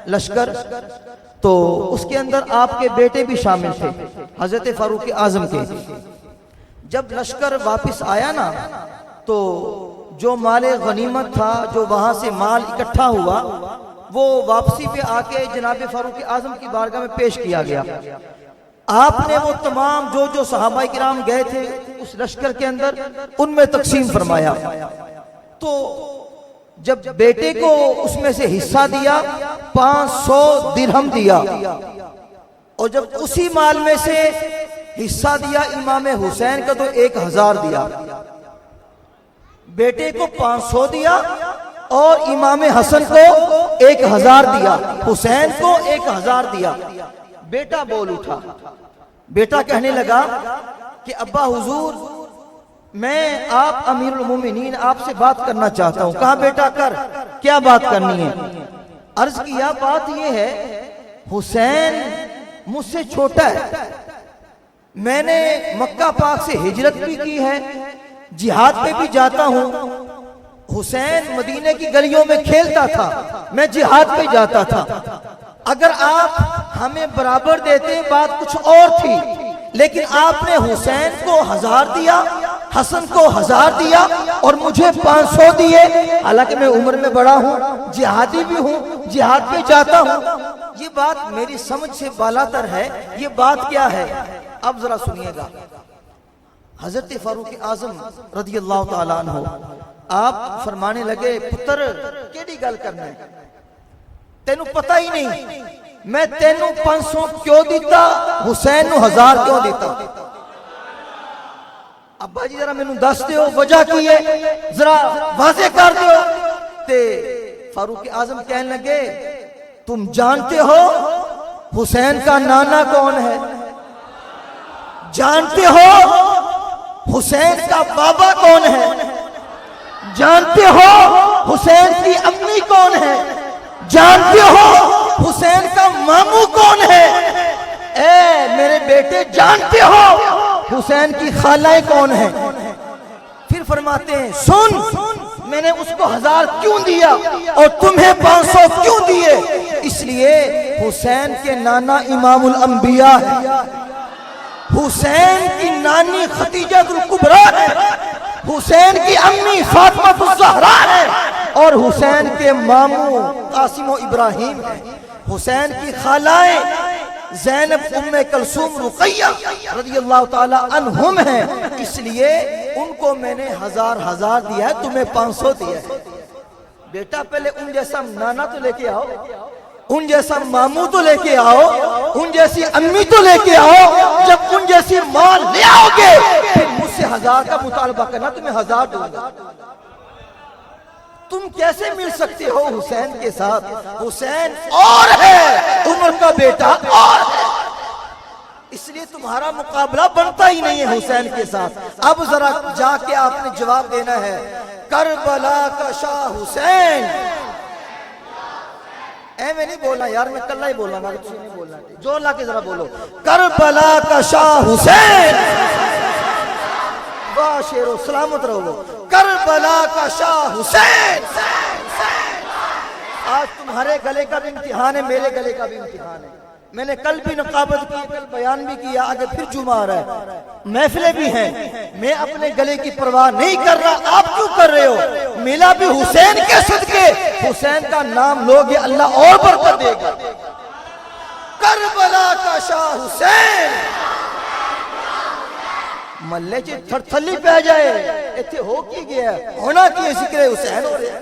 لشکر، تو اس کے اندر آپ کے بیٹے بھی شامل تھے حضرت فاروق اعظم کے۔ جب لشکر واپس آیا نا تو جو مال غنیمت تھا، جو وہاں سے مال اکٹھا ہوا، وہ واپسی پہ آ کے جناب فاروق اعظم کی بارگاہ میں پیش کیا گیا۔ آپ نے وہ تمام جو صحابہ کرام گئے تھے اس لشکر کے اندر ان میں تقسیم فرمایا۔ تو جب بیٹے کو اس میں سے حصہ دیا 500 درہم دیا، اور جب اسی مال میں سے حصہ دیا امام حسین کا تو 1000 دیا۔ بیٹے کو 500 دیا اور امام حسن کو 1000 دیا، حسین کو 1000 دیا۔ بیٹا بول اٹھا، بیٹا کہنے لگا کہ ابا حضور، میں آپ امیر المومنین آپ سے بات کرنا چاہتا ہوں۔ کہا بیٹا کر، کیا بات کرنی ہے؟ عرض کیا بات یہ ہے حسین مجھ سے چھوٹا ہے، میں نے مکہ پاک سے ہجرت بھی کی ہے، جہاد پہ بھی جاتا ہوں، حسین مدینے کی گلیوں میں کھیلتا تھا، میں جہاد پہ جاتا تھا، اگر آپ ہمیں برابر دیتے بات کچھ اور تھی، لیکن آپ نے حسین کو 1000 دیا، حسن کو 1000 دیا اور مجھے 500 دیے، حالانکہ میں عمر میں بڑا ہوں، جہادی بھی ہوں، جہاد پہ جاتا ہوں۔ یہ بات میری سمجھ سے بالاتر ہے، یہ بات کیا ہے؟ اب ذرا سنیے گا۔ حضرت فاروق اعظم رضی اللہ تعالیٰ عنہ آپ فرمانے لگے، پتر کیڑی گل کرنا ہے، تینوں پتہ ہی نہیں میں تینوں 500 کیوں دیتا، حسین نو 1000 کیوں دیتا؟ ابا جی ذرا مینوں دس دیو وجہ کی ہے، ذرا واضح کر دیو۔ تے فاروق اعظم کہنے لگے، تم جانتے ہو حسین کا نانا کون ہے؟ جانتے ہو حسین کا بابا کون ہے؟ جانتے ہو حسین کی امی کون ہے؟ جانتے ہو حسین کا ماموں کون ہے؟ اے میرے بیٹے جانتے ہو حسین کی خالائیں کون ہیں؟ پھر فرماتے ہیں سن، میں نے اس کو 1000 کیوں دیا اور تمہیں 500 کیوں دیے؟ اس لیے حسین کے نانا امام الانبیاء ہے، حسین کی نانی خدیجہ الکبریٰ ہے، حسین کی امی فاطمہ الزہرا ہے، اور حسین کے ماموں قاسم و ابراہیم ہے، حسین کی خالائیں زینب، ام کلثوم، رقیہ رضی اللہ تعالی عنہم ہیں، اس لیے ان کو میں نے 1000 دیا ہے، تمہیں 500 دیا ہے۔ بیٹا پہلے ان جیسا نانا تو لے کے آؤ، ان جیسا ماموں تو لے کے آؤ، ان جیسی امی تو لے کے آؤ، جب ان جیسی ماں لے آؤ گے پھر مجھ سے 1000 کا مطالبہ کرنا، تمہیں 1000 دوں گا۔ تم کیسے مل سکتے ہو حسین کے ساتھ؟ حسین اور ہے، عمر کا بیٹا اور ہے، اس لیے تمہارا مقابلہ بنتا ہی نہیں ہے حسین کے ساتھ۔ اب ذرا جا کے آپ نے جواب دینا ہے، کربلا کا شاہ حسین۔ اے میں نہیں بولنا یار، میں کلہ ہی بولنا، مگر تجھے نہیں بولنا، جو لا کے ذرا بولو، کربلا کا شاہ حسین۔ واہ شیرو، سلامت رہو، کربلا کا شاہ حسین۔ آج تمہارے گلے کا بھی امتحان ہے، میرے گلے کا بھی امتحان ہے۔ میں نے کل بھی نقابت کی، کل بیان بھی کیا، آگے پھر جمعہ آ رہا ہے، محفلیں بھی ہیں، میں اپنے گلے کی پرواہ نہیں کر رہا، آپ کیوں کر رہے ہو؟ ملا بھی حسین کے صدقے، حسین کا نام لوگے اللہ اور برکت دے گا۔ کربلا کا شاہ حسین، ملے چی تھر تھلی پہ جائے، ایتھے ہو کی گیا ہے، ہونا کی ہے ذکر حسین ہو رہے ہیں،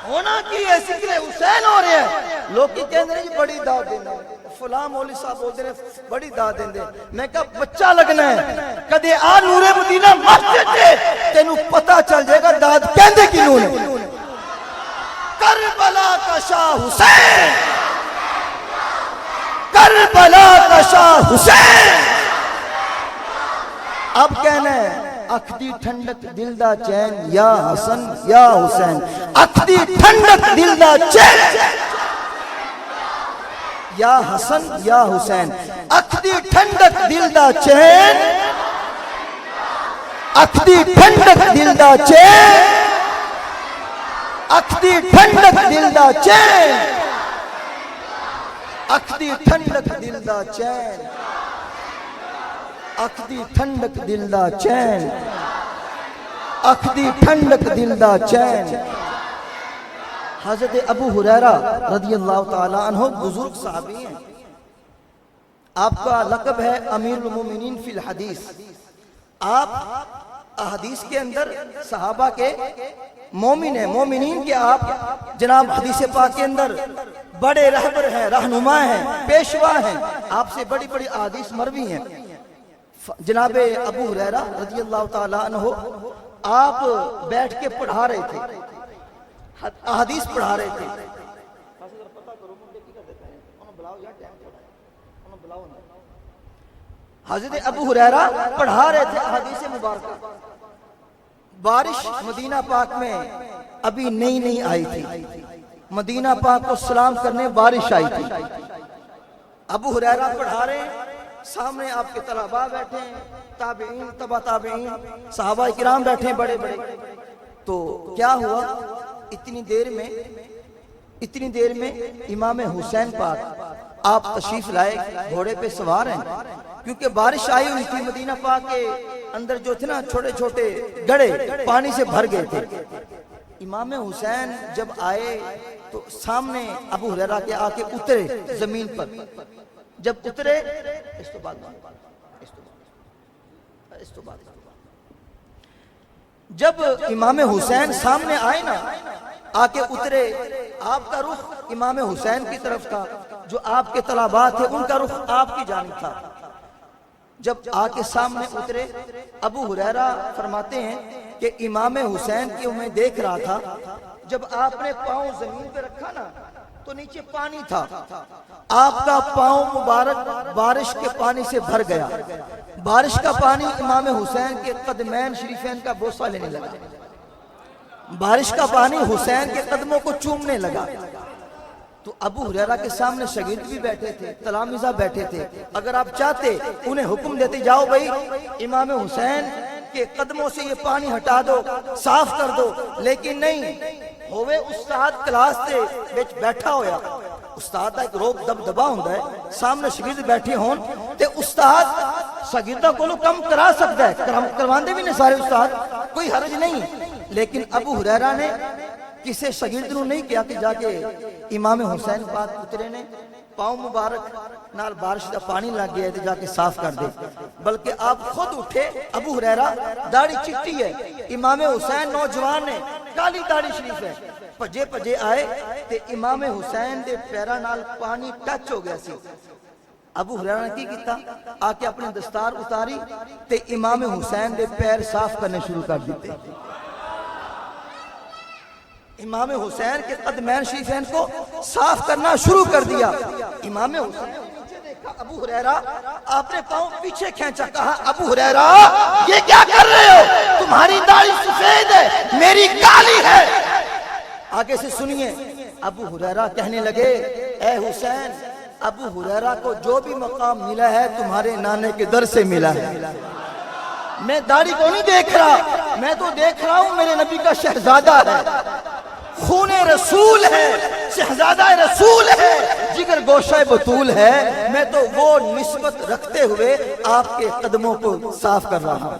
ہونا کی ہے ذکر حسین ہو رہے ہیں۔ لوگ کی کہنے رہے ہیں بڑی دعوت دینا ہے، فلاں مولوی صاحب بولتے ہیں بڑی دعوت دیندے، میں کہا بچہ لگنا ہے، کدے آ نور مدینہ مسجد دے تینوں پتہ چل جائے گا دعوت کہندے کی نور ہے۔ کربلا کا شاہ حسین، کربلا کا شاہ حسین۔ اب کہنا ہے اکھ دی ٹھنڈک دل دا چین، یا حسن یا حسین، اکھ دی ٹھنڈک دل دا چین، یا حسن یا حسین، اکھ دی ٹھنڈک دل دا چین، اکھ دی ٹھنڈک دل دا چین، اکھ دی ٹھنڈک دل دا چین۔ اکھ دی ٹھنڈک دل دا چین، اکھ دی ٹھنڈک دل دا چین، اکھ دی ٹھنڈک دل دا چین۔ حضرت ابو ہریرہ رضی اللہ تعالی عنہ بزرگ صحابی ہیں، آپ کا لقب ہے امیر المومنین فی الحدیث۔ آپ احادیث کے اندر صحابہ کے مومن ہیں، مومنین کے آپ جناب حدیث پاک کے اندر بڑے رہبر ہیں، رہنما ہیں، پیشوا ہیں، آپ سے بڑی بڑی احادیث مروی ہیں۔ جناب ابو ہریرہ رضی اللہ تعالی عنہ آپ بیٹھ کے پڑھا رہے تھے، احادیث پڑھا رہے تھے۔ حضرت ابو ہریرہ پڑھا رہے تھے احادیث مبارکہ۔ بارش مدینہ پاک میں ابھی نئی نئی آئی تھی، مدینہ پاک کو سلام کرنے بارش آئی تھی۔ ابو ہریرہ پڑھا رہے ہیں، سامنے آپ کے طلباء بیٹھے ہیں، تابعین، تبع تابعین، صحابہ کرام بیٹھے ہیں بڑے بڑے۔ تو کیا ہوا، اتنی دیر میں امام حسین پاک آپ تشریف لائے، گھوڑے پہ سوار ہیں، کیونکہ بارش آئی ہوئی تھی، مدینہ پاک کے اندر جو تھے نا چھوٹے چھوٹے گڑھے پانی سے بھر گئے تھے۔ امام حسین جب آئے تو سامنے ابو ہریرہ کے آ کے اترے زمین پر۔ جب اترے جب امام حسین سامنے آئے نا، آ کے اترے، آپ کا رخ امام حسین کی طرف تھا، جو آپ کے طلباء تھے ان کا رخ آپ کی جانب تھا۔ جب آ کے سامنے اترے، ابو ہریرہ فرماتے ہیں کہ امام حسین کی میں دیکھ رہا تھا، جب آپ نے پاؤں زمین پہ رکھا نا تو نیچے پانی تھا، آپ کا پاؤں مبارک بارش کے پانی سے بھر گیا، بارش کا پانی امام حسین کے قدمین شریفین کا بوسہ لینے لگا، بارش کا پانی حسین کے قدموں کو چومنے لگا۔ تو ابو ہریرہ کے سامنے شاگرد بھی بیٹھے تھے، تلامذہ بیٹھے تھے، اگر آپ چاہتے انہیں حکم دیتے جاؤ بھائی امام حسین کے قدموں سے یہ پانی ہٹا دو، صاف کر دو، لیکن نہیں، ہوئے استاد کلاس تے بیٹھا ہویا، استاد کا ایک روب دبدبا ہوندا ہے، سامنے شاگرد بیٹھے ہون تے استاد شاگرداں کو کم کرا سکتا ہے، کرواندے بھی نہیں سارے استاد، کوئی حرج نہیں، لیکن ابو ہریرہ نے کسی شاگرد نو نہیں کیا کہ جا کے امام حسین پاک اترے نے پاؤں مبارک نال بارش دا پانی لگ گیا ہے تو جا کے صاف کر دے، بلکہ آپ خود اٹھے۔ ابو ہریرہ داڑھی چٹی ہے، امام حسین نوجوان نے، کالی داڑھی شریف ہے، پجے پجے آئے تے امام حسین دے پیراں نال پانی ٹچ ہو گیا سی۔ ابو ہریرہ نے کی کیتا، آ کے اپنے دستار اتاری تے امام حسین دے پیر صاف کرنے شروع کر دیتے۔ امام حسین کے قدمین شریفین کو صاف کرنا شروع کر دیا۔ امام حسین پیچھے دیکھا ابو ہریرہ، آپ نے پاؤں پیچھے کھینچا، کہا ابو ہریرہ یہ کیا کر رہے ہو، تمہاری داڑھی سفید ہے میری کالی ہے۔ آگے سے سنیے، ابو ہریرہ کہنے لگے اے حسین، ابو ہریرہ کو جو بھی مقام ملا ہے تمہارے نانے کے در سے ملا ہے، میں داڑھی کو نہیں دیکھ رہا، میں تو دیکھ رہا ہوں میرے نبی کا شہزادہ ہے، خون رسول ہے، شہزادہ رسول ہے، جگر گوشہ بطول ہے، میں تو وہ نسبت رکھتے ہوئے آپ کے قدموں کو صاف کر رہا ہوں۔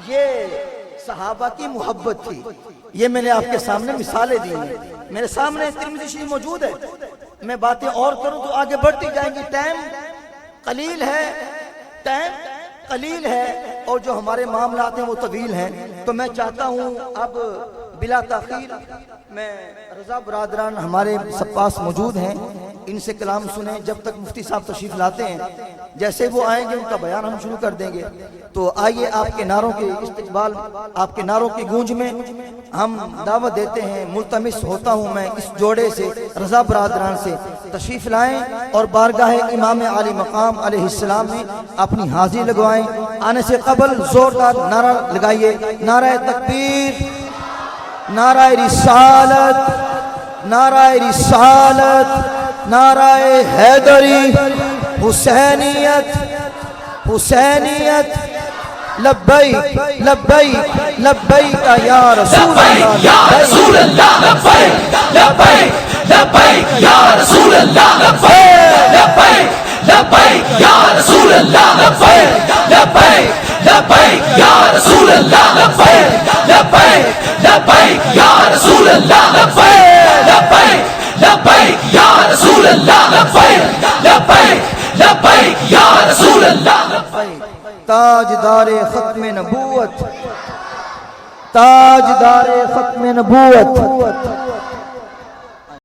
یہ صحابہ کی محبت تھی، یہ میں نے آپ کے سامنے مثالیں دی ہیں، میرے سامنے ترمذی شریف موجود ہے، میں باتیں اور کروں تو آگے بڑھتی جائیں گی، ٹائم قلیل ہے اور جو ہمارے معاملات ہیں وہ طویل ہیں، تو میں چاہتا ہوں اب بلا تاخیر میں رضا برادران ہمارے پاس موجود ہیں، ان سے کلام سنیں جب تک مفتی صاحب تشریف لاتے ہیں، جیسے وہ آئیں گے ان کا بیان ہم شروع کر دیں گے۔ تو آئیے آپ کے نعروں کے استقبال، آپ کے نعروں کی گونج میں ہم دعوت دیتے ہیں، ملتمس ہوتا ہوں میں اس جوڑے سے، رضا برادران سے تشریف لائیں اور بارگاہ امام عالی مقام علیہ السلام میں اپنی حاضری لگوائیں۔ آنے سے قبل زوردار نعرہ لگائیے، نعرہ تکبیر، نعرہ رسالت، نعرہ رسالت، نعرہ حیدری، حسینیت، حسینیت، لبیک لبیک لبیک یا رسول اللہ، لبیک یا رسول اللہ، لبیک لبیک لبیک یا رسول اللہ لبیک لبیک لبیک یا رسول اللہ لبیک لبیک لبیک یا رسول اللہ لبیک لبیک لبیک یا رسول اللہ لبیک لبیک لبیک یا رسول اللہ لبیک لبیک لبیک یا رسول اللہ لبیک تاجدار ختم نبوت، تاجدار ختم نبوت،